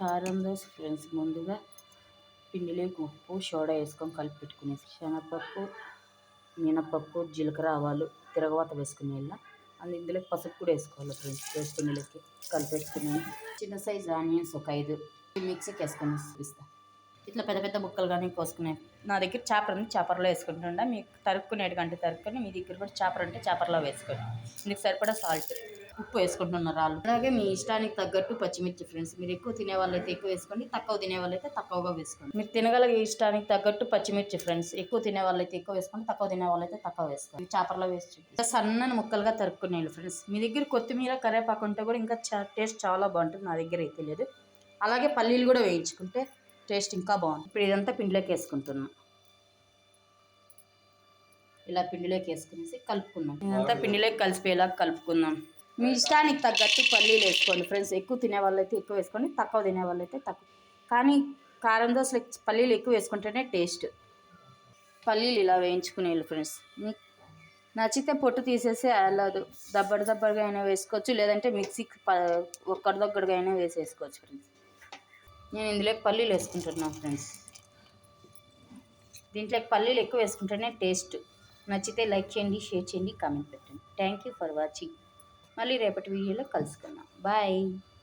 కారం దోశ ఫ్రెండ్స్, ముందుగా పిండిలోకి ఉప్పు సోడా వేసుకొని కలిపి పెట్టుకునేసి శనగపప్పు, మినపప్పు, జీలకర్ర, ఆవాలు తిరగవాత వేసుకునేలా ఇందులోకి పసుపు కూడా వేసుకోవాలి ఫ్రెండ్స్. వేసుకునేలోకి కలిపేసుకుని చిన్న సైజు ఆనియన్స్ ఒక 5 మిక్సీకి వేసుకొని ఇస్తా. ఇట్లా పెద్ద పెద్ద ముక్కలు కానీ కోసుకునే. నా దగ్గర చాపర్ ఉంది, చాపర్లో వేసుకుంటుండ. మీకు తరుక్కునేటికంటే తరుక్కొని, మీ దగ్గర కూడా చాపర్ ఉంటే చాపర్లో వేసుకోండి. మీకు సరిపడా సాల్ట్, ఉప్పు వేసుకుంటున్న రాళ్ళు. అలాగే మీ ఇష్టానికి తగ్గట్టు పచ్చిమిర్చి ఫ్రెండ్స్. మీరు ఎక్కువ తినే వాళ్ళైతే ఎక్కువ వేసుకోండి, తక్కువ తినే వాళ్ళైతే తక్కువగా వేసుకోండి. మీరు తినగలిగే ఇష్టానికి తగ్గట్టు పచ్చిమిర్చి ఫ్రెండ్స్. ఎక్కువ తినే వాళ్ళైతే ఎక్కువ వేసుకోండి, తక్కువ తినే వాళ్ళైతే తక్కువ వేసుకోండి. చాపర్లో వేసి సన్నని ముక్కలుగా తరుక్కునేయాలి ఫ్రెండ్స్. మీ దగ్గర కొత్తిమీర, కరివేపాకు ఉంటే కూడా ఇంకా టేస్ట్ చాలా బాగుంటుంది. నా దగ్గర అయితే లేదు. అలాగే పల్లీలు కూడా వేయించుకుంటే టేస్ట్ ఇంకా బాగుంది. ఇప్పుడు ఇదంతా పిండిలోకి వేసుకుంటున్నాం. ఇలా పిండిలోకి వేసుకునేసి కలుపుకుందాం. ఇదంతా పిండిలోకి కలిసిపోయేలా కలుపుకుందాం. మీ ఇష్టానికి తగ్గట్టు పల్లీలు వేసుకోండి ఫ్రెండ్స్. ఎక్కువ తినే వాళ్ళైతే ఎక్కువ వేసుకోండి, తక్కువ తినే వాళ్ళైతే తక్కువ. కానీ కారం దోశలు పల్లీలు ఎక్కువ వేసుకుంటేనే టేస్ట్. పల్లీలు ఇలా వేయించుకునేయాలి ఫ్రెండ్స్. మీకు నచ్చితే పొట్టు తీసేసి అల్లదు దబ్బడిగా అయినా వేసుకోవచ్చు, లేదంటే మిక్సీకి ఒక్కడిదొక్కడిగా అయినా వేసేసుకోవచ్చు ఫ్రెండ్స్. నేను ఇందులోకి పల్లీలు వేసుకుంటున్నాను ఫ్రెండ్స్. దీంట్లోకి పల్లీలు ఎక్కువ వేసుకుంటేనే టేస్ట్. నచ్చితే లైక్ చేయండి, షేర్ చేయండి, కామెంట్ పెట్టండి. Thank you for watching. మళ్ళీ రేపటి వీడియోలో కలుసుకుందాం. బాయ్.